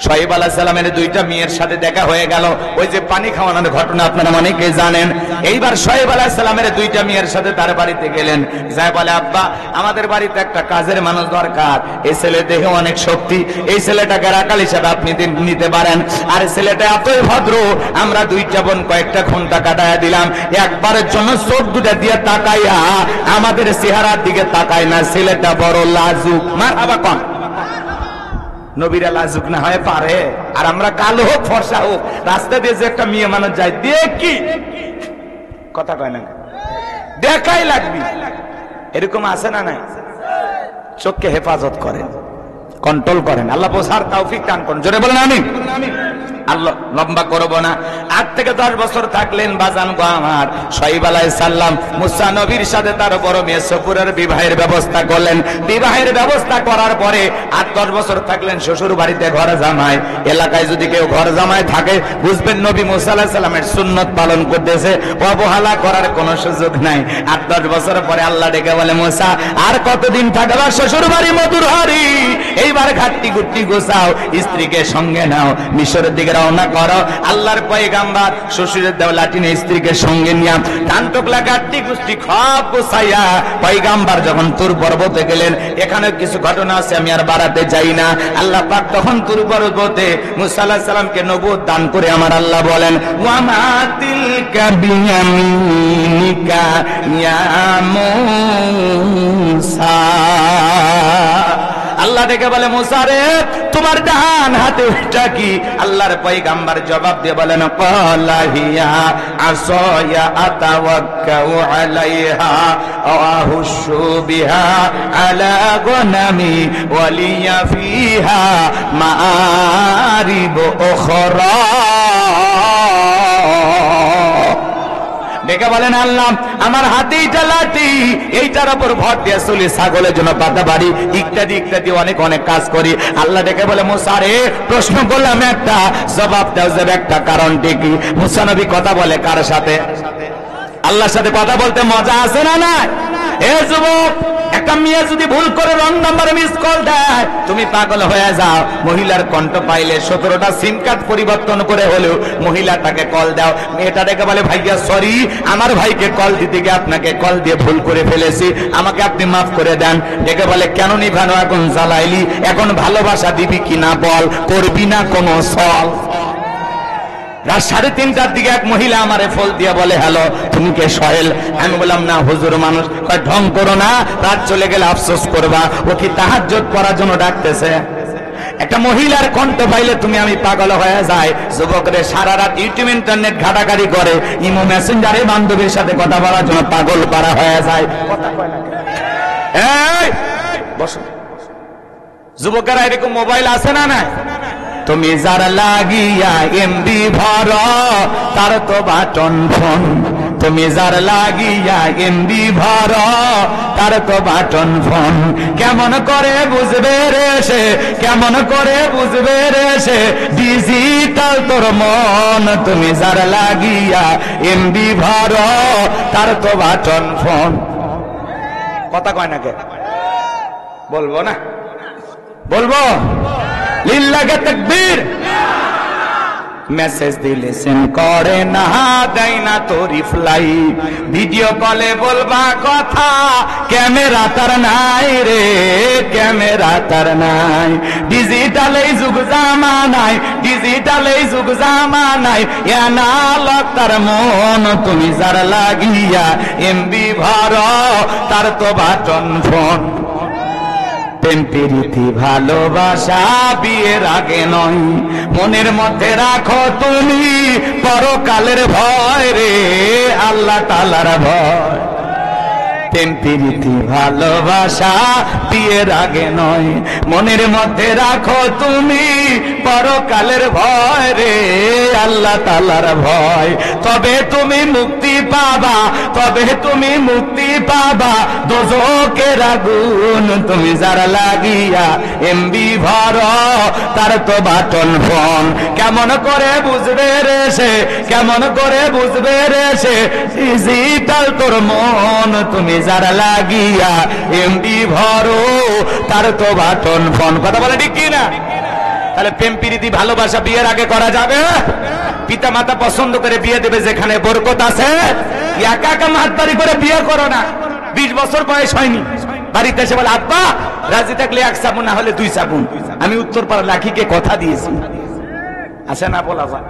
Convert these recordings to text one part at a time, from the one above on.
শোয়েব আলাইহিস সালামের দুইটা মেয়ের সাথে দেখা হয়ে গেল, ওই যে পানি খাওয়ানোর ঘটনা আপনারা অনেকেই জানেন। এইবার শোয়েব আলাইহিস সালামের দুইটা মেয়ের সাথে তার বাড়িতে গেলেন, যায় বলে আব্বা আমাদের বাড়িতে একটা কাজের মানুষ দরকার, এই ছেলে দেহে অনেক শক্তি, এই ছেলেটাকে রাখাল হিসাবে আপনি নিতে পারেন, আর ছেলেটা এতই ভদ্র, আমরা দুইটা বোন কয়েকটা ঘন্টা কাটায়া দিলাম, একবারের জন্য চোখ দুটা দিয়ে তাকাইয়া আমাদের চেহারার দিকে তাকায় না, ছেলেটা বড় লাজুক। মারহাবা কোন নবীরা লাজুক না হয় পারে? আর আমরা কালো হোক ফর্সা হোক রাস্তা দিয়ে যে একটা মেয়ে মানুষ যায় দেখি, কথা কয় না, দেখাই লাগবি, এরকম আছে না নাই? চোখকে হেফাজত করেন, কন্ট্রোল করেন, আল্লাহ বোঝার তৌফিক দান করেন। জোরে বলেন আমিন। আল্লাহ লম্বা করব না, 8 থেকে 10 বছর থাকলেন বাজান গো আমার। শোয়েব আলাইহিস সালাম মুসা নবীর সাথে তার বড় মেয়ে সফুরের বিবাহের ব্যবস্থা করলেন। বিবাহের ব্যবস্থা করার পরে 8-10 বছর থাকলেন শ্বশুর বাড়িতে ঘর জামাই। এলাকায় যদি কেউ ঘর জামাই থাকে বুঝবেন নবী মুসা আলাইহিস সালামের সুন্নত পালন করতেছে, অবহেলা করার কোনো সুযোগ নাই। 8-10 বছর পরে আল্লাহ ডেকে বলে মুসা আর কতদিন থাকবা শ্বশুর বাড়ি মধুর হারি, এইবার ঘাটতি গুট্টি গোছাও, স্ত্রীকে সঙ্গে নাও, মিশরের দিকে রওনা করো। আল্লাহর পয়গাম্বার শ্বশুরের দেওয়া লাঠিনে স্ত্রীকে সঙ্গে নিয়ে ধান টোকলা গাট্টি গুষ্টি সব গোছাইয়া পয়গাম্বার যখন তুর পর্বতে গেলেন, এখানে কিছু ঘটনা আছে আমি আর বাড়াতে চাই না। আল্লাহ পাক তখন তুর পর্বতে মুসা আলাইহিস সালামকে নবুয়ত দান করে আমার আল্লাহ বলেন ওয়া মা তিলকা বিয়ামিনিকা ইয়া মুসা। আল্লাহ ডেকে বলে মুসা রে তোমার ডান হাতে ওটা কি? আল্লাহর পয়গাম্বার জবাব দিয়ে বলেন ক্বালা হিয়া আসায়া আতাওয়াক্কাউ আলাইহা ওয়া আহুশু বিহা আলা গনামি ওয়া লিয়া ফিহা মাআরিব উখরা। ডেকে বলেন আল্লাহ আমার হাতে এইটা লাঠি, এইটার উপর ভর দিয়ে চলি, ছাগলের জন্য পাতা বাড়ি ইত্যাদি ইত্যাদি অনেক অনেক কাজ করি। আল্লাহ ডেকে বলে মুসা রে প্রশ্ন করলাম একটা, জবাব দাও যে একটা কারণটি কি? মুসা নবী কথা বলে কার সাথে? আল্লাহর সাথে কথা বলতে মজা আছে না না? এ যুবক, একটা মেয়ে যদি ভুল করে রং নাম্বার মিস কল দেয় তুমি পাগল হয়ে যাও। মহিলার কণ্ঠ পাইলে 17টা সিম কার্ড পরিবর্তন করে হলেও মহিলাটাকে কল দাও। মেয়েটা ডেকে বলে ভাইয়া সরি, আমার ভাইকে কল দিতে গিয়ে আপনাকে কল দিয়ে ভুল করে ফেলেছি, আমাকে আপনি মাফ করে দেন। ডেকে বলে কেন নিভানো এখন জ্বালাইলি, এখন ভালোবাসা দিবি কিনা বল, করবি না কোনো সল। রাত 3:30টার দিকে এক মহিলা আমারে ফোন দিয়ে বলে হ্যালো তুমি কে সোহেল? আমি বললাম না হুজুর মানুষ। কয় ঢং করো না, রাত চলে গেলে আফসোস করবা। ও কি তাহাজ্জুদ পড়ার জন্য ডাকতেছে? একটা মহিলার কণ্ঠ পাইলে তুমি আমি পাগল হয়ে যাই। যুবকরে সারা রাত ইউটিউব ইন্টারনেট ঘাটাঘাটি করে, ইমো মেসেঞ্জারে বান্ধবীর সাথে কথা বলার জন্য পাগল পারা হয়ে যায়। কথা কয় না? এই বসো, যুবকেরা এরকম মোবাইল আছে না না? তুমি যার লাগিয়া এমবি ভর তার তো বাটন ফোন, তুমি যার লাগিয়া এমবি ভর তার তো বাটন ফোন। কেমন করে বুঝবে রে সে, কেমন করে বুঝবে রে সে ডিজিটাল তোর মন, তুমি যার লাগিয়া এমবি ভর তার তো বাটন ফোন। কথা কয় না কে? বলবো না? বলবো? লিল্লাহে তাকবীর। মেসেজ দিলে সেন করে না, দেয় না তো রিপ্লাই, ভিডিও কলে বলবা কথা, ক্যামেরা তার নাই রে, ক্যামেরা তার নাই। ডিজিটাল এই যুগ জামানায়, ডিজিটাল এই যুগ জামানায় অ্যানালগ তার মন, তুমি যার লাগিয়া এমবি ভর তার তো বাটন ফোন। প্রেম প্রীতি ভালোবাসা বিয়ের আগে নয়, মনের মধ্যে রাখো তুমি পরকালের ভয় রে, আল্লাহ তাআলার ভয়। প্রেম প্রীতি ভালোবাসা বিয়ের আগে নয়, মনের মধ্যে রাখো তুমি পরকালের ভয় রে, আল্লাহ তাআলার ভয়। তবে তুমি মুক্তি পাবা, তবে তুমি মুক্তি পাবা দোজখের আগুন, তুমি যারা লাগিয়া এমবি ভর তার তো বাটন ফোন। কেমন করে বুঝবে রে সে, কেমন করে বুঝবে রে সে ডিজিটাল তোর মন, তুমি যারা লাগিয়া এমবি ভর তার তো বাটন ফোন। কথা বলে ঠিক কিনা? তাহলে প্রেম প্রীতি ভালোবাসা বিয়ের আগে করা যাবে? পিতা মাতা পছন্দ করে বিয়ে দেবে যেখানে বরকত আছে। একা একা মাতবাড়ি করে বিয়ে করো না। 20 বছর বয়স হয়নি, বাড়িতে এসে বলে আব্বা রাজি থাকলে 1 সাবুন না হলে 2 সাবুন। আমি উত্তরপাড়া লাখিকে কথা দিয়েছি, আছে না বলা যায়?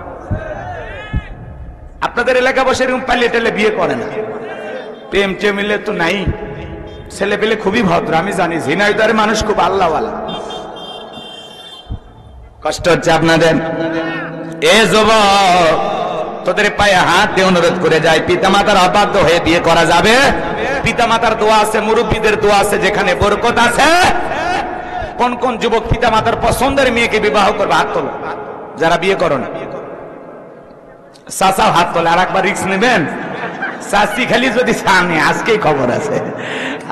আপনাদের এলাকা বসে এরকম পালিয়ে টেলে বিয়ে করে না। প্রেম টেমিলে তো নাই, ছেলে পেলে খুবই ভদ্র। আমি জানি ঝিনাইদহের মানুষ খুব আল্লাহওয়ালা। কষ্ট হচ্ছে আপনাদের? এ যুবক, তোদের পায়ে হাত দিয়ে অনুরোধ করে যায়, পিতামাতার অবাধ্য হয়ে বিয়ে করা যাবে? পিতামাতার দোয়া আছে, মুরব্বীদের দোয়া আছে, যেখানে বরকত আছে। কোন কোন যুবক পিতামাতার পছন্দের মেয়েকে বিবাহ করবে? হাত তোলো যারা বিয়ে করো না। চাচাও হাত তোলে। আর একবার রিস্ক নেবেন? চাচি খালি যদি সামনে, আজকেই খবর আছে।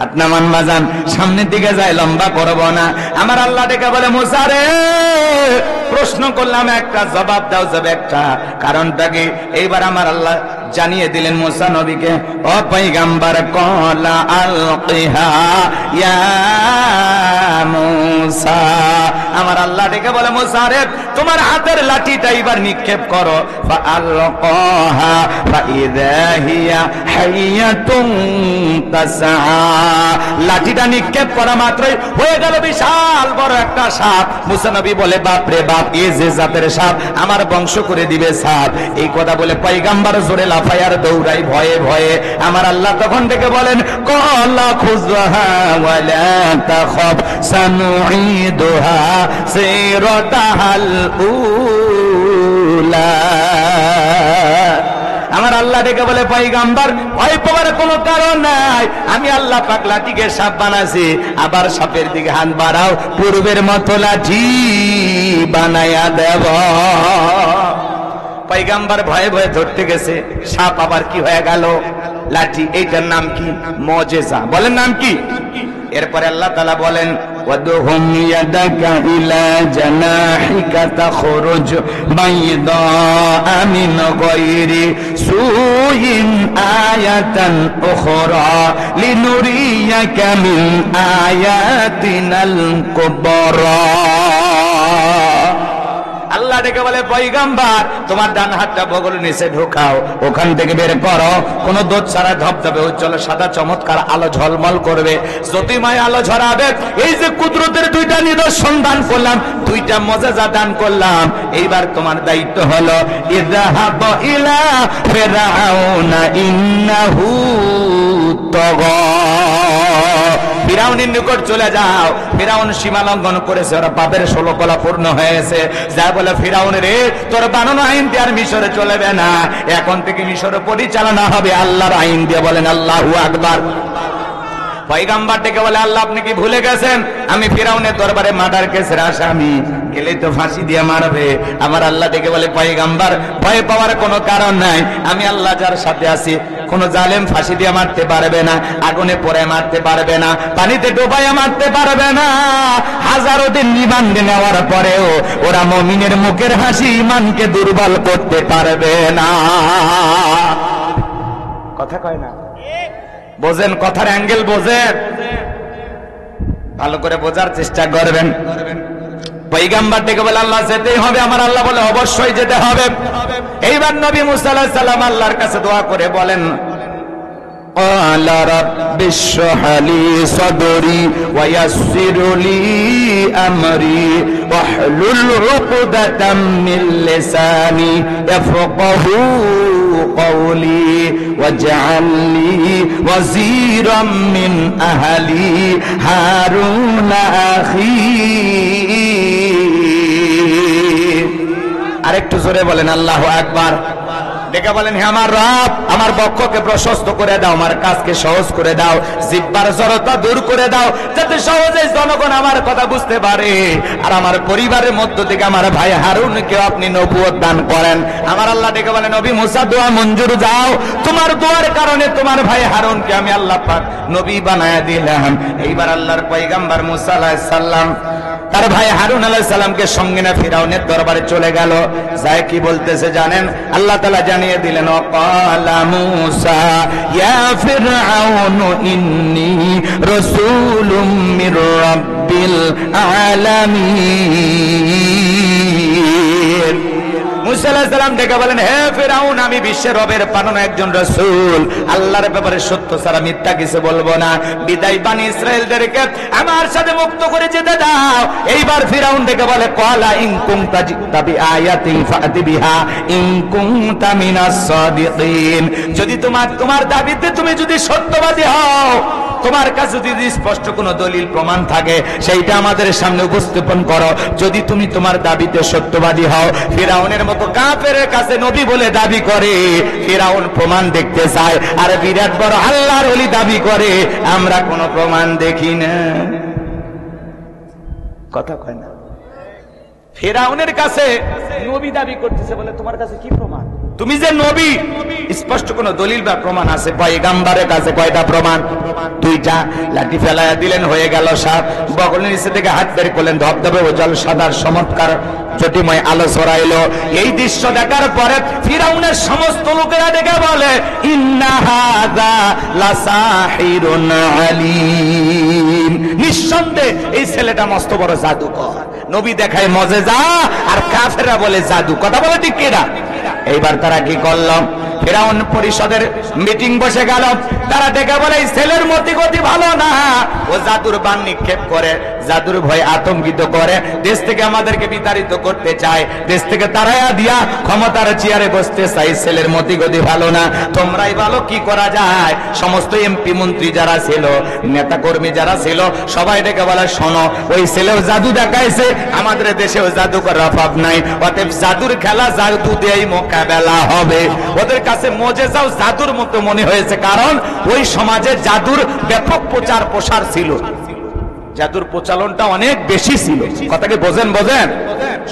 আপনার মান বাজান সামনের দিকে যায়, লম্বা করবো না। আমার আল্লাহ ডেকে বলে মুসা রে, প্রশ্ন করলাম একটা, জবাব দাও যাবে একটা। কারণটা কি? এইবার আমার আল্লাহ জানিয়ে দিলেন মুসা নবীকে, ও পয়গম্বর কলা আলকিহা ইয়া মুসা। আমার আল্লাহ ডেকে বলে মুসা রে, তোমার হাতের লাঠিটা এবার নিক্ষেপ করো। ফাআলকাহা ফাইযা হিয়া হাইয়াতুন তাসআ। লাঠিটা নিক্ষেপ করা মাত্রই হয়ে গেল বিশাল বড় একটা সাপ। মুসা নবী বলে বাপ রে বাপ, এই যে জাতের সাপ আমার বংশ করে দিবে সাপ। এই কথা বলে পয়গম্বর জোরে লাফায়ার দৌড়াই ভয়ে ভয়ে। আমার আল্লাহ তখন থেকে বলেন কলা খুযহা ওয়ালা তাখাফ সানুঈদুহা সিরাতাহাল উলা। আমার আল্লাহ ডেকে বলে পয়গম্বর ভয় পাওয়ার কোনো কারণ নাই, আমি আল্লাহ পাক লাঠিকে সাপ বানাইছি। আবার সাপের দিকে হাত বাড়াও, পূর্বের মতো লাঠি বানায়া দেব। পয়গম্বর ভয়ে ভয়ে ধরতে গেছে, সাপ আবার কি হয়ে গেল? লাঠি। এইটার নাম কি? মুজিজা। বলেন নাম কি? এরপরে আল্লাহ তাআলা বলেন ওয়াদহুম ইয়াদাকা ইলা জানাহিকা তাখরুজ বাইদা মিন গায়রি সুইন আয়াতান উখরা লিনুরিয়াকা মিন আয়াতিনাল কুবরা। আল্লাহ ডেকে বলে পয়গম্বর তোমার ডান হাতটা বগল নিচে ঢোকাও, ওখান থেকে বের করো। কোন দোষ ছাড়া ধবধবে উজ্জ্বল সাদা চমৎকার আলো ঝলমল করবে, জ্যোতিময় আলো ঝরাবে। এই যে কুদরতের 2টা নিদর্শন দান করলাম, 2টা মুজিজা দান করলাম, এইবার তোমার দায়িত্ব হলো ইযহাব ইলা ফিরআউনা ইন্নাহু তাগা। ফিরাউনের নিকট চলে যাও। ফিরাউন সীমা লঙ্ঘন করেছে, ওরা পাপের 16 কলা পূর্ণ হয়েছে। যা বলে ফিরাউন রে, তোর বানানো আইন দিয়ে আর মিশরে চলবে না, এখন থেকে মিশরে পরিচালনা হবে আল্লাহর আইন দিয়ে। বলেন আল্লাহু আকবার। পয়গম্বর ডেকে বলে আল্লাহ আপনি কি ভুলে গেছেন আমি ফিরাউনের দরবারে মার্ডার কেসের আসামি, গেলে তো ফাঁসি দিয়ে মারবে। আমার আল্লাহ ডেকে বলে পয়গম্বর ভয় পাওয়ার কোনো কারণ নাই, আমি আল্লাহ যার সাথে আছি। কোন জালেম ফাঁসি দিয়ে মারতে পারবে না, আগুনে পড়ে মারতে পারবে না, পানিতে ডুবাইয়া মারতে পারবে না। হাজারো দিন রিমান্ডে নেওয়ার পরেও ওরা মুমিনের মুখের হাসি ইমানকে দুর্বল করতে পারবে না। কথা কয় না? বোঝেন কথার অ্যাঙ্গেল? বোঝেন? ভালো করে বোঝার চেষ্টা করবেন। পয়গম্বর ডেকে বলে আল্লাহ যেতেই হবে। আমার আল্লাহ বলে অবশ্যই যেতে হবে। এইবার নবী মুসা আলাইহিস সালাম আল্লাহর কাছে দোয়া করে বলেন قال رب اشرح لي صدري ويسر لي أمري واحلل عقدة من لساني يفقهوا قولي واجعل لي وزيرا من أهلي هارون أخي। আরেকটু জোরে বলেন আল্লাহু আকবার। ডেকে বলেন হে আমার রব, আমার বক্ষকে প্রশস্ত করে দাও, আমার কাজকে সহজ করে দাও, জিহ্বার জড়তা দূর করে দাও, যাতে সহজে জনগণ আমার কথা বুঝতে পারে। আর আমার পরিবারের মধ্য থেকে আমার ভাই হারুনকে আপনি নবুয়ত দান করেন। আমার আল্লাহ ডেকে বলেন নবী মুসা দোয়া মঞ্জুর, যাও, তোমার দোয়ার কারণে তোমার ভাই হারুনকে আমি আল্লাহ পাক নবী বানায়া দিলাম। এইবার আল্লাহর পয়গম্বর মুসা আলাইহিস সালাম তার ভাই হারুন আলাইহিস সালামকে সঙ্গে না ফিরাউনের দরবারে চলে গেল। যায় কি বলতেছে জানেন? আল্লাহ তাআলা জানিয়ে দিলেন ওয়াকালা মূসা ইয়া ফিরআউন ইন্নী রাসূলুম মির রাব্বিল আলামিন। মুসা আলাইহিস সালাম ডেকে বলেন, হে ফিরাউন, আমি বিশ্বের রবের পাঠানো একজন রাসূল, আল্লাহর ব্যাপারে সত্য ছাড়া মিথ্যা কিছু বলবো না। বিদায় বানি ইসরাইলদেরকে আমার সাথে মুক্ত করে যেতে দাও। এইবার ফিরাউন ডেকে বলে, ক্বালা ইন কুনতা জিতা বিআয়াতিন ফাতি বিহা ইন কুনতা মিনাস সাদিকিন। যদি তোমার দাবিতে তুমি যদি সত্যবাদী হও, তোমার কাছে যদি স্পষ্ট কোনো দলিল প্রমাণ থাকে, সেইটা আমাদের সামনে উপস্থাপন করো। যদি তুমি তোমার দাবিতে সত্যবাদী হও। ফিরাউনের মতো কাফেরের কাছে নবী বলে দাবি করে, ফিরাউন প্রমাণ দেখতে চায়, আর বিরাট বড় আল্লাহর ওলি দাবি করে আমরা কোনো প্রমাণ দেখি না। কথা কয় না? ফিরাউনের কাছে নবী দাবি করতেছে, বলে তোমার কাছে কি প্রমাণ? তুমি যে নবী, স্পষ্ট কোন দলিল বা প্রমাণ আছে? পয়গম্বরের কাছে কয়টা প্রমাণ? দুইটা। লাঠি ফেলাইয়া দিলেন, হয়ে গেল সাপ। বগলের নিচে থেকে হাত বের করলেন, ধবধবে উজ্জ্বল সাদার চমৎকার জ্যোতিময় আলো ছড়াইলো। এই দৃশ্য দেখার পরে ফিরাউনের সমস্ত লোকেরা দেখে বলে, ইন্না হাযা লাসাহিরুন আলীম। নিঃসন্দেহে এই ছেলেটা মস্ত বড় জাদুকর। নবী দেখায় মুজিজা, আর কাফেররা বলে জাদু। কথা বলে ঠিক কিনা? এইবার তারা কি করলো? ফিরাউন পরিষদের মিটিং বসে গেল। তারা ডেকে বলে, এই ছেলের মতি গতি ভালো না, ও জাদুর বান নিক্ষেপ করে, জাদুর ভয় আতঙ্কিত করে, দেশ থেকে আমাদেরকে বিতাড়িত করতে চায়, দেশ থেকে তারাইয়া দিয়া ক্ষমতার চেয়ারে বসতে চাই। ছেলের মতি গতি ভালো না, তোমরাই ভালো, কি করা যায়? সমস্ত এমপি মন্ত্রী যারা ছিল, নেতা কর্মী যারা ছিল, সবাই ডেকে বলে, শোনো, ওই ছেলেও জাদু দেখাইছে, আমাদের দেশেও জাদুকর অভাব নাই, অতএব জাদুর খেলা জাদু দিয়েই মোকাবেলা হবে। ওদের কাছে মুজিজাও জাদুর মতো মনে হয়েছে, কারণ ওই সমাজে জাদুর ব্যাপক প্রচার প্রসার ছিল, জাদুর প্রচলনটা অনেক বেশি ছিল। কথাকে বোঝেন?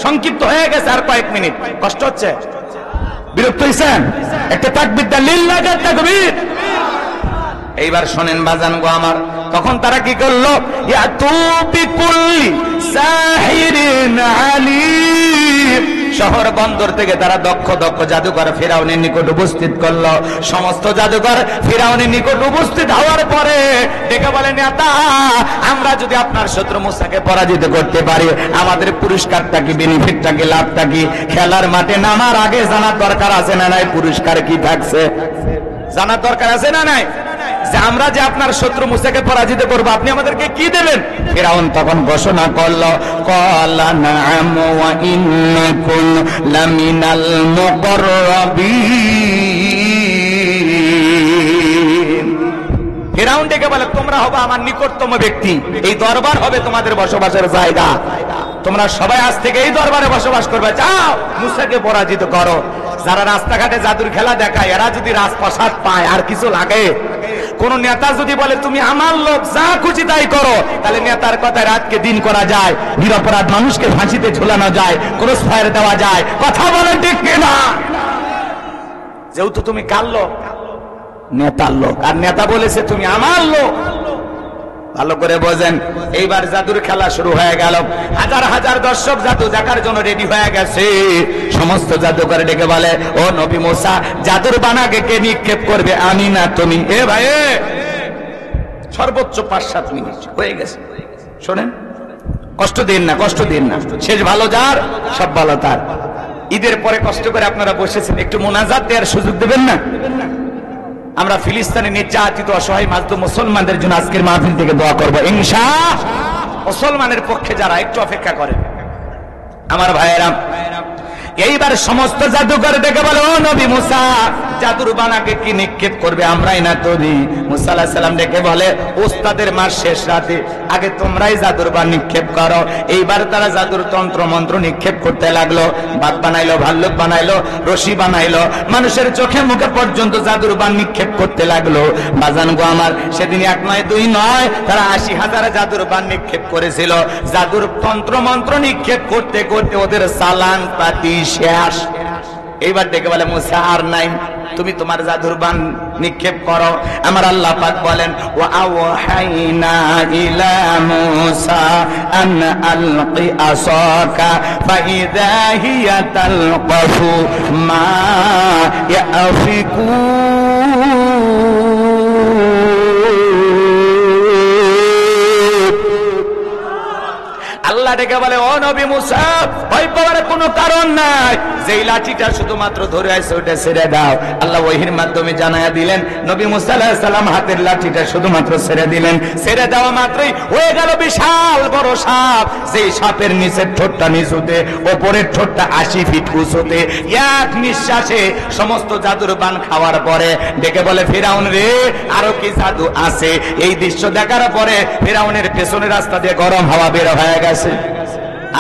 সংক্ষিপ্ত হয়ে গেছে, আর কয়েক মিনিট। কষ্ট হচ্ছে? বিরক্ত হয়েছেন? একটা তাকবীর দেন, লিল্লাহি তাকবীর। এইবার শোনেন বাজান গো আমার, তখন তারা কি করলো? ইয়া তুবি কুল্লি সাহিরিন আলিম। শহর বন্দর থেকে তারা দক্ষ জাদুকর ফিরাউনের নিকট উপস্থিত করলো। সমস্ত জাদুকর ফিরাউনের নিকট উপস্থিত হওয়ার পরে ডেকে বলে, নেতা, আমরা যদি আপনার শত্রু মুসাকে পরাজিত করতে পারি, আমাদের পুরস্কারটা কি, বেনিফিটটা কি, লাভটা কি? খেলার মাঠে নামার আগে জানার দরকার আছে না নাই? পুরস্কার কি থাকছে জানার দরকার আছে না নাই? যে আমরা যে আপনার শত্রু মুসাকে পরাজিত করব, আপনি আমাদেরকে কি দেবেন? ফিরাউন তখন ঘোষণা করলো, ক্বালা নাআম ওয়া ইন্নাকুম লামিনাল মুকাররাবিন। ফিরাউন ডেকে বলে, তোমরা হবে আমার নিকটতম ব্যক্তি, এই দরবার হবে তোমাদের বসবাসের জায়গা, তোমরা সবাই আজ থেকে এই দরবারে বসবাস করবে, যাও মুসাকে পরাজিত করো। যারা রাস্তাঘাটে জাদুর খেলা দেখায়, এরা যদি রাজপ্রাসাদ পায়, আর কিছু লাগে? কোন নেতা যদি বলে তুমি আমার লোক, যা খুশি তাই করো, তাহলে নেতার কথায় রাতকে দিন করা যায়, নিরপরাধ মানুষকে ফাঁসিতে ঝুলানো যায়, ক্রস ফায়ার দেওয়া যায়। কথা বলেন ঠিক কিনা? যেহেতু তুমি কার লোক? নেতার লোক। আর নেতা বলেছে তুমি আমার লোক। ভালো করে বোঝেন। এইবার জাদুর খেলা শুরু হয়ে গেল। হাজার হাজার দর্শক জাদু দেখার জন্য রেডি হয়ে গেছে। সমস্ত জাদুকর ডেকে বলে, ও নবী মুসা, জাদুর বানাকে কে নিক্ষেপ করবে, আমি না তুমি? এ ভাই, সর্বোচ্চ 5-7 মিনিট হয়ে গেছে। শোনেন, কষ্ট দিন না, শেষ ভালো যার, সব ভালো তার। ঈদের পরে কষ্ট করে আপনারা বসেছেন, একটু মোনাজাত দেওয়ার সুযোগ দেবেন না? আমরা ফিলিস্তিনে নির্যাতিত অসহায় মাজলুম মুসলমানদের জন্য আজকের মাহফিল থেকে দোয়া করব ইনশাআল্লাহ। মুসলমানের পক্ষে যারা, একটু অপেক্ষা করেন আমার ভাইয়েরা। এইবার সমস্ত জাদুকর ডেকে বলে, ও নবী মুসা, জাদুর বানাকে কি নিক্ষেপ করবে, আমরাই না তুমি? মুসা আলাইহিস সালাম ডেকে বলে, ওস্তাদের মার শেষ রাতে, আগে তোমরাই জাদুর বান নিক্ষেপ করো। এইবার তারা জাদুর তন্ত্র মন্ত্র নিক্ষেপ করতে লাগলো। বাঘ বানাইলো, ভাল্লুক বানাইলো, রশি বানাইলো, মানুষের চোখে মুখে পর্যন্ত জাদুর বান নিক্ষেপ করতে লাগলো। বাজান গো আমার, সেদিন 1 নয় 2 নয়, তারা 80,000 জাদুর বান নিক্ষেপ করেছিল। জাদুর তন্ত্র মন্ত্র নিক্ষেপ করতে করতে ওদের সালান পাতি শেষ। এইবার ডেকে বলে, মুসা আর নাই, তুমি তোমার জাদুর বান নিক্ষেপ করো। আমার আল্লাহ পাক বলেন, ওয়া আওহাইনা ইলা মুসা আন আলকি আসাকা ফাইযা হিয়া তালকাফু মা ইয়াফিকুন। আল্লাহ ডেকে বলে ও নবী মুসা ভয় পাওয়ার কোনো কারণ নাই, যেই লাঠিটা শুধুমাত্র ধরে আছে ওটা ছেড়ে দাও। আল্লাহ ওহীর মাধ্যমে জানায়া দিলেন, নবী মুসা আলাইহিস সালাম হাতের লাঠিটা শুধুমাত্র ছেড়ে দিলেন। ছেড়ে দেওয়া মাত্রই হয়ে গেল বিশাল বড় সাপ, যেই সাপের নিচের ঠোঁটটা নিচুতে, ওপরের ঠোঁটটা 80 ফিট উঁচুতে। এক নিঃশ্বাসে সমস্ত জাদুর বান খাওয়ার পরে ডেকে বলে ফিরাউন রে আরো কি জাদু আছে? এই দৃশ্য দেখার পরে ফিরাউনের পেছনের রাস্তা দিয়ে গরম হাওয়া বের হয়ে গেছে।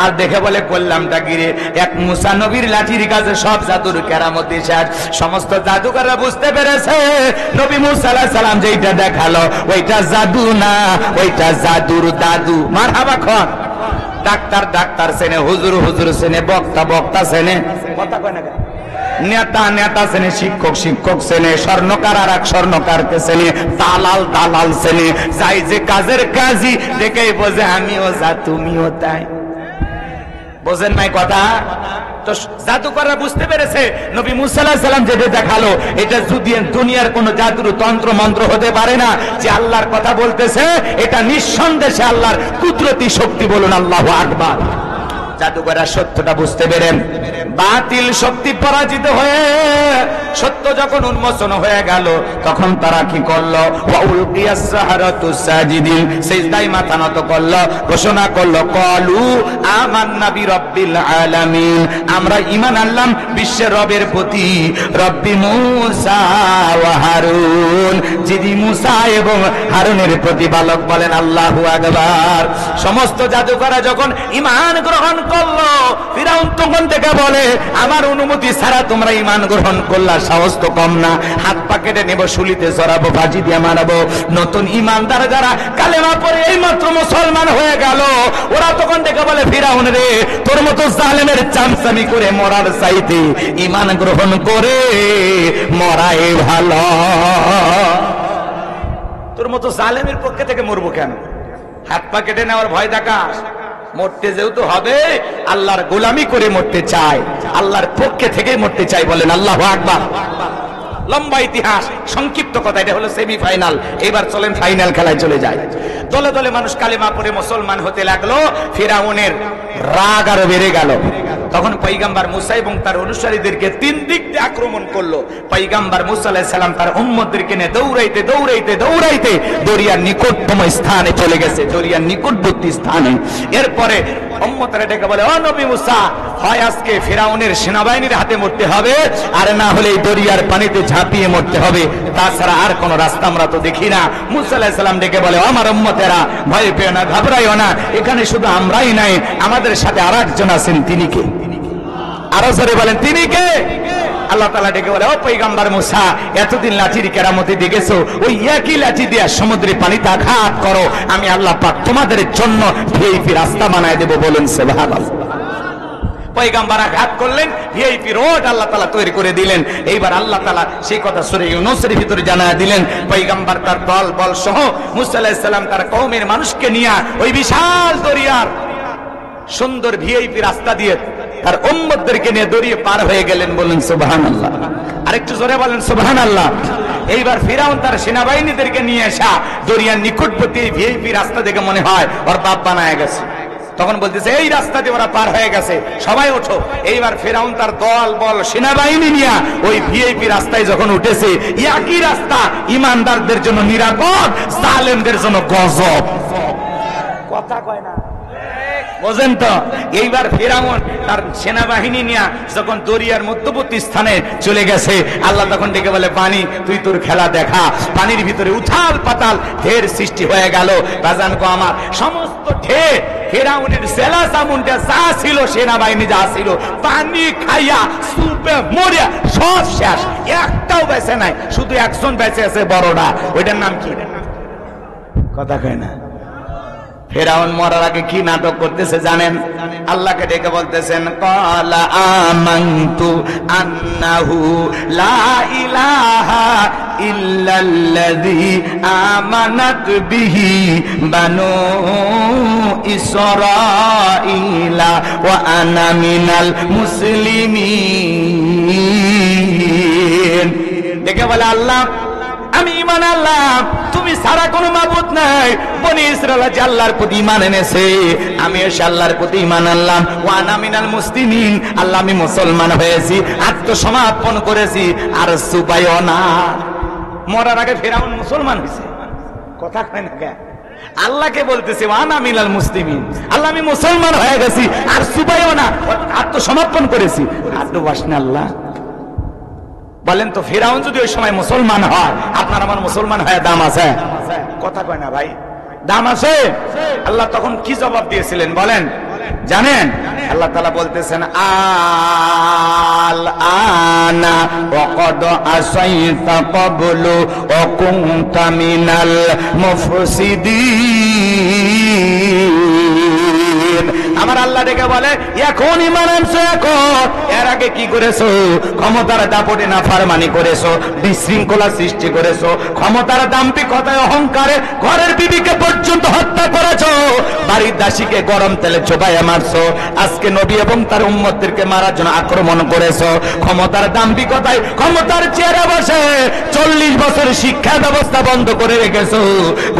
আর দেখে বলে করলামটা গিরে, এক মুসা নবীর লাঠির কাছে সব জাদুর কেরামতি শেষ। সমস্ত জাদুকররা বুঝতে পেরেছে নবী মুসা আলাইহিস সালাম যেটা দেখালো ওইটা জাদু না, ওইটা জাদুর দাদু। মারহাবা খন। ডাক্তার ডাক্তার সেনে, হুজুর হুজুর সেনে, বক্তা বক্তা সেনে, কথা কয় না, নেতা নেতা সেনে, শিক্ষক শিক্ষক সেনে, স্বর্ণকার আর এক স্বর্ণকারকে সেনে, দালাল দালাল সেনে। যাই যে কাজের কাজই দেখেই বোঝে আমিও যা তুমিও তাই। বোঝেন নাই কথা? তো জাদুকররা বুঝতে পেরেছে নবী মুসা আলাইহিস সালাম যেটা দেখালো এটা যদি দুনিয়ার কোন জাদুর তন্ত্র মন্ত্র হতে পারে না। যে আল্লাহর কথা বলতেছে এটা নিঃসন্দেহে আল্লাহর কুদরতি শক্তি। বলুন আল্লাহু আকবার। জাদুকররা সত্যটা বুঝতে পেরেন, বাতিল শক্তি পরাজিত হয়ে সত্য যখন উন্মোচন হয়ে গেল তখন তারা কি করলো? ওয়াউলকিয়াস সাহারাতু সাজিদিন, সিজদায় মাথা নত করলো, ঘোষণা করলো ক্বালু আমান্না বিরাব্বিল আলামিন, আমরা ঈমান আনলাম বিশ্বের রবের প্রতি, রব্বি মূসা ওয়া হারুন, যিনি মূসা এবং হারুনের প্রতিপালক। বলেন আল্লাহু আকবার। সমস্ত জাদুকররা যখন ঈমান গ্রহণ করলো ফিরাউন তখন থেকে বলে আমার অনুমতি ছাড়া তোমরা ঈমান গ্রহণ করলা, সাহস তো কম না, হাত পা কেটে নেব, শুলিতে জড়াবো, বাজি দিয়ে মারাবো। নতুন ঈমানদার যারা কালেমা পড়ে এইমাত্র মুসলমান হয়ে গেল ওরা তখন থেকে বলে ফিরাউন রে তোর মতো জালেমের চামচামি করে মরার চাইতে ঈমান গ্রহণ করে মরাই ভালো। তোর মতো জালেমের পক্ষে থেকে মরবো কেন? হাত পা কেটে নেওয়ার ভয় দেখাস? মরতে যেহেতু হবে আল্লাহর গোলামি করে মরতে চাই, আল্লাহর পক্ষে থেকে মরতে চাই। বলেন আল্লাহু আকবার। লম্বা ইতিহাস, সংক্ষিপ্ত কথা, এটা হলো সেমিফাইনাল। এবার চলেন ফাইনাল খেলায় চলে যায়। দলে দলে মানুষ কালেমা পড়ে মুসলমান হতে লাগলো। ফিরাউনের রাগ আরো বেড়ে গেল। তখন পয়গম্বর মুসা এবং তার অনুসারীদেরকে তিন দিক দিয়ে আক্রমণ করলো। পয়গম্বর মুসা আলাইহিস সালাম তার উম্মতদেরকে নিয়ে দৌড়াইতে দৌড়াইতে দৌড়াইতে দরিয়ার নিকটতম স্থানে চলে গেছে, দরিয়ার নিকটবর্তী স্থানে। এরপরে উম্মতরা ডেকে বলে ও নবী মুসা, হয় আজকে ফিরাউনের সেনাবাহিনীর হাতে মরতে হবে আর না হলে এই দরিয়ার পানিতে ঝাঁপিয়ে মরতে হবে, তাছাড়া আর কোন রাস্তা আমরা তো দেখি না। মুসা আলাইহিস সালাম ডেকে বলে আমার উম্মতেরা ভয় পেও না, ঘাবড়াইও না, এখানে শুধু আমরাই নাই, আমাদের সাথে আরেকজন আছেন। তিনি কে? আরো জোরে বলেন তিনি কে? আল্লাহ তাআলা ডেকে বলে ও পয়গম্বর মুসা, এতদিন লাঠির কেরামতি দেখেছো, ওই একই লাঠি দিয়ে সমুদ্রের পানিতে আঘাত করো, আমি আল্লাহ পাক তোমাদের জন্য ভিআইপি রাস্তা বানায় দেব। বলেন সুবহানাল্লাহ। পয়গম্বর আঘাত করলেন, ভিআইপি রোড আল্লাহ তাআলা তৈরি করে দিলেন। এইবার আল্লাহ তাআলা সেই কথা সূরা ইউনূসের ভিতরে জানায় দিলেন। পয়গম্বর তার দল বল সহ মুসা আলাইহিস সালাম তার কওমের মানুষকে নিয়ে ওই বিশাল দরিয়ার সুন্দর ভিআইপি রাস্তা দিয়ে তার উম্মতদেরকে নিয়ে দরিয়ে পার হয়ে গেলেন। বলেন সুবহানাল্লাহ। আরেকটু জোরে বলেন সুবহানাল্লাহ। এইবার ফিরাউন তার সেনাবাহিনীদেরকে নিয়ে আসা দরিয়ার নিকটবর্তী ভিআইপি রাস্তা দেখে মনে হয় ওর বাপ বানায় গেছে। তখন বলতেছে এই রাস্তা দিয়ে ওরা পার হয়ে গেছে, সবাই ওঠো। এইবার ফিরাউন তার দল বল সেনাবাহিনী নিয়ে ওই ভিআইপি রাস্তায় যখন উঠেছে, একই রাস্তা ইমানদারদের জন্য নিরাপদ, জালেমদের জন্য গজব। কথা কয় না, বোঝেন তো? এইবার ফিরাউন তার সেনাবাহিনী নিয়ে যখন দরিয়ার মধ্যবর্তী স্থানে চলে গেছে, আল্লাহ তখন ডেকে বলে পানি তুই তোর খেলা দেখা। পানির ভিতরে উথাল পাতাল ঢের সৃষ্টি হয়ে গেল। বাজান গো আমার, সমস্ত ঢের ফিরাউনের জেলা চামুন্ডা যা ছিল, সেনাবাহিনী যা ছিল, পানি খাইয়া সুপে মরিয়া সব শেষ, একটাও বেঁচে নাই। শুধু একজন বেঁচে আছে, বড়টা, ওইটার নাম কি? কথা কয় না। ফিরাউন মরার আগে কি নাটক করতেছে জানেন? আল্লাহকে ডেকে বলতেছেন ক্বালা আমানতু আন্নাহু লা ইলাহা ইল্লাল্লাযী আমানাত বিহি বানু ইসরাঈলা ওয়া আনা মিনাল মুসলিমিন। ডেকে বলে আল্লাহ আমি ঈমান আনলাম তুমি ছাড়া কোনো মাবুদ নাই। বনি ইসরাইল যে আল্লাহর প্রতি ঈমান এনেছে, আমি এসে আল্লাহর প্রতি ঈমান আনলাম। ওয়া আনা মিনাল মুসলিমিন, আল্লাহ আমি মুসলমান হয়েছি, আত্মসমর্পণ করেছি। আর সুবাইও না, মরার আগে ফিরআউন মুসলমান হয়েছে। কথা কয় না কে? আল্লাহকে বলতেছে ওয়ানা মিনাল মুসলিমিন, আল্লাহ আমি মুসলমান হয়ে গেছি, আর সুবাইও না, আত্মসমর্পণ করেছি। আদু বাসনা আল্লাহ বলেন তো, ফিরআউন যদি ওই সময় মুসলমান হয়, আপনার আমার মুসলমান হয়ে দাম আছে? কথা কয় না ভাই, দাম আছে? আল্লাহ তখন কি জবাব দিয়েছিলেন বলেন? জানেন? আল্লাহ তাআলা বলতেছেন আল আনা ওয়াকাদ আসাইতা ক্বাবলু ওয়া কুনতা মিনাল মুফসিদিন। আমার আল্লাহ ডেকে বলে এখন ঈমান আনছো, এখন এর আগে কি করেছো? ক্ষমতার দাপটে নাফরমানি করেছো, বিশৃঙ্খলা সৃষ্টি করেছো, ক্ষমতার দাম্ভিকতায় অহংকারে ঘরের বিবিকে পর্যন্ত হত্যা করেছো, বাড়ির দাসীকে গরম তেলে চোবাইয়া মারছো, আজকে নবী এবং তার উম্মতদেরকে মারার জন্য আক্রমণ করেছো, ক্ষমতার দাম্ভিকতায় ক্ষমতার চেয়ারে বসে 40 বছর শিক্ষা ব্যবস্থা বন্ধ করে রেখেছো,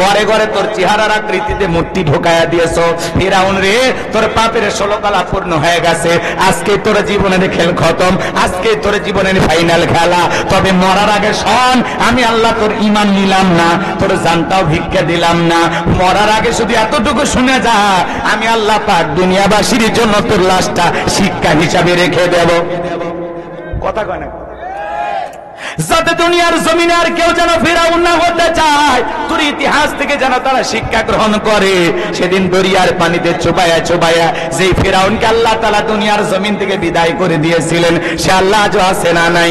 ঘরে ঘরে তোর চেহারার আকৃতিতে মূর্তি ঢোকায়া দিয়েছো। ফিরআউন রে, তোর পাপের 16 কালা পূর্ণ হয়ে গেছে, আজকে তোর জীবনের খেল খতম, আজকে তোর জীবনের ফাইনাল খেলা। তবে মরার আগে শোন, আমি আল্লাহ তোর ঈমান নিলাম না, তোর জানটাও ভিক্ষা দিলাম না। মরার আগে শুধু এতটুকু শুনে যা, আমি আল্লাহ পাক দুনিয়াবাসীর জন্য তোর লাশটা শিক্ষা হিসাবে রেখে দেব। কথা কয় না? যাতে দুনিয়ার জমিনে আর কেউ যেন ফিরআউন না হতে চায়, তোর ইতিহাস থেকে যেন তারা শিক্ষা গ্রহণ করে। সেদিন দরিয়ার পানিতে চুবায়া চুবায়া যেই ফিরআউনকে আল্লাহ তাআলা দুনিয়ার জমিন থেকে বিদায় করে দিয়েছিলেন, সে আল্লাহ আজও আছে না নাই?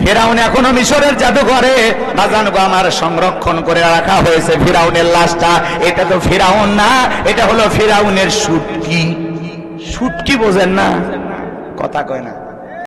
ফিরআউন এখনো মিশরের জাদুঘরে বাজান গো আমার সংরক্ষণ করে রাখা হয়েছে ফিরআউনের লাশটা। এটা তো ফিরআউন না, এটা হলো ফিরআউনের শুটকি। শুটকি বোঝেন না? কথা কয় না।